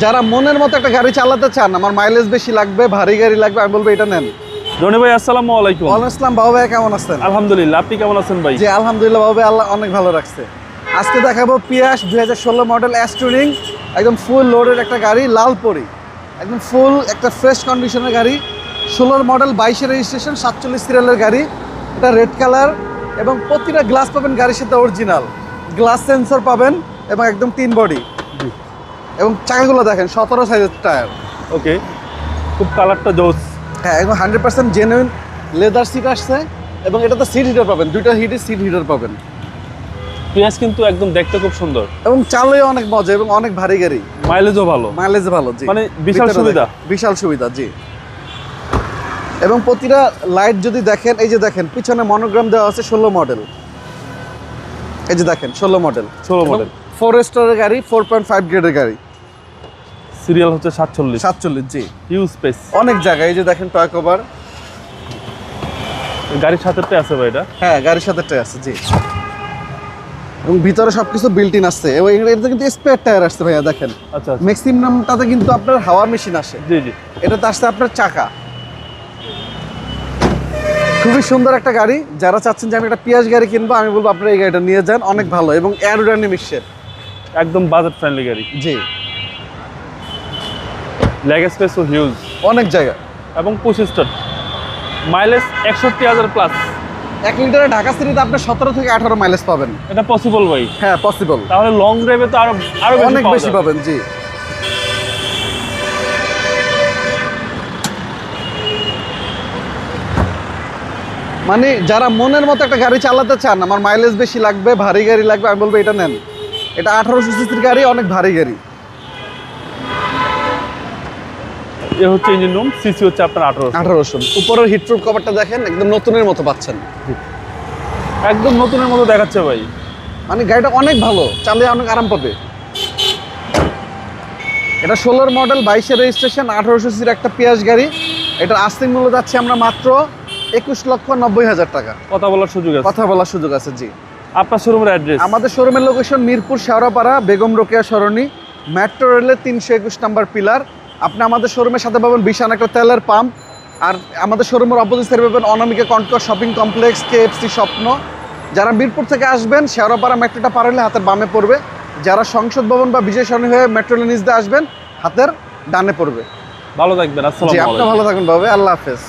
যারা মনের মতো একটা গাড়ি চালাতে চান, আমার মাইলেজ বেশি লাগবে, ভারী গাড়ি লাগবে, আমি বলবো এটা নেন। রনি ভাই আসসালামু আলাইকুম। ওয়ালাইকুম আসসালাম। বাবু ভাই কেমন আছেন? আলহামদুলিল্লাহ, আপনি কেমন আছেন ভাই? জি আলহামদুলিল্লাহ বাবু ভাই, আল্লাহ অনেক ভালো রাখছে। আজকে দেখাবো পিয়াস 2016 মডেল এস টুরিং, একদম ফুল লোডের একটা গাড়ি, লাল পরি, একদম ফুল একটা ফ্রেশ কন্ডিশনের গাড়ি। 16 মডেল, 22 রেজিস্ট্রেশন, 47 সিরিয়ালের গাড়ি। এটা রেড কালার এবং প্রতিটা গ্লাস পাবেন গাড়ির সাথে অরিজিনাল গ্লাস সেন্সর পাবেন এবং একদম 3 বডি। এবং চাকাগুলো দেখেন 17 সাইজের টায়ার। ওকে, খুব কালারটা জোস। হ্যাঁ, একদম 100% জেনুইন লেদার সিট আসছে এবং এটাতে সিট হিটার পাবেন, দুইটা হিটের সিট হিটার পাবেন। পিয়াজ কিন্তু একদম দেখতে খুব সুন্দর এবং চালেও অনেক মজা এবং অনেক ভারী গাড়ি, মাইলেজও ভালো, মাইলেজ ভালো। জি, মানে বিশাল ভিতরে সুবিধা। দেখেন, বিশাল সুবিধা। জি, এবং প্রতিটা লাইট যদি দেখেন, এই যে দেখেন পিছনে মনোগ্রাম দেওয়া আছে 16 মডেল। এই যে দেখেন 16 মডেল, 16 মডেল, 4 স্টারের গাড়ি, 4.5 গ্রেডের গাড়ি, সিরিয়াল হচ্ছে 47। 47। জি, হিউজ স্পেস, অনেক জায়গা। এই যে দেখেন টয় কভার, গাড়ির সাথে আছে ভাই এটা। হ্যাঁ গাড়ির সাথে ট্রে আছে। জি, এবং ভিতরে সবকিছু বিল্ট ইন আসছে এবং এটাতে কিন্তু স্পেয়ার টায়ার আসছে ভাইয়া। দেখেন আচ্ছা, ম্যাক্সিমামটাতে কিন্তু আপনার হাওয়া মেশিন আসে, জি জি। এটাতে আসছে আপনার চাকা। খুবই সুন্দর একটা গাড়ি। যারা চাচ্ছেন যে আমি একটা পিয়াজ গাড়ি কিনবো, আমি বলবো আপনারা এই গাড়িটা নিয়ে যান, অনেক ভালো এবং অ্যারোডাইনামিক্সের একদম বাজেট ফ্রেন্ডলি গাড়ি। জি, লেগ স্পেসও হিউজ, অনেক জায়গা। এবং 25 স্টার, মাইলেজ 61,000 প্লাস। 1 লিটারে ঢাকা সিটিতে আপনি 17 থেকে 18 মাইলেজ পাবেন। এটা পসিবল ভাই? হ্যাঁ পসিবল, তাহলে লং ড্রাইভে তো আরো অনেক বেশি পাবেন। জি, মানে যারা মনের মতো একটা গাড়ি চালাতে চান, আমার মাইলেজ বেশি লাগবে, ভারী গাড়ি লাগবে, আমি বলবো এটা নেন। এটা 1800 সিসির গাড়ি, অনেক ভারী গাড়ি। এ হচ্ছে ইঞ্জিন রুম, সিসি হচ্ছে আপনার 1800। উপরের হিটপ্রুফ কভারটা দেখেন, একদম নতুনের মতো পাচ্ছেন, একদম নতুনের মতো দেখাচ্ছে ভাই। মানে গাড়িটা অনেক ভালো, চালিয়ে অনেক আরাম পাবে। এটা 16 মডেল, 22 রেজিস্ট্রেশন, 1800 সিসির একটা পিয়াজ গাড়ি। এটার আস্তিক মূল্য যাচ্ছে আমরা মাত্র 21,90,000 টাকা। কথা বলার সুযোগ আছে, কথা বলার সুযোগ আছে। জি, আপনার শোরুমের অ্যাড্রেস? আমাদের শোরুমের লোকেশন মিরপুর শেওড়াপাড়া, বেগম রোকেয়া সরণি, মেট্রো রেলের 321 নাম্বার পিলার। আপনি আমাদের শোরুমের সাথে পাবেন বিশাল একটা তেলের পাম্প। আর আমাদের শোরুমের অপোজিট সাইডে পাবেন অনামিকা কনকর শপিং কমপ্লেক্স, কেএফসি স্বপ্ন। যারা মিরপুর থেকে আসবেন, শেওড়াপাড়া মেট্রোটা পার হলে হাতের বামে পড়বে। যারা সংসদ ভবন বা বিজয় সরণি হয়ে মেট্রো রেল নিচ দিয়ে আসবেন, হাতের ডানে পড়বে। ভালো থাকবেন, আসসালামু জি, আলাইকুম। আপনি ভালো থাকবেন বাবা, আল্লাহ হাফেজ।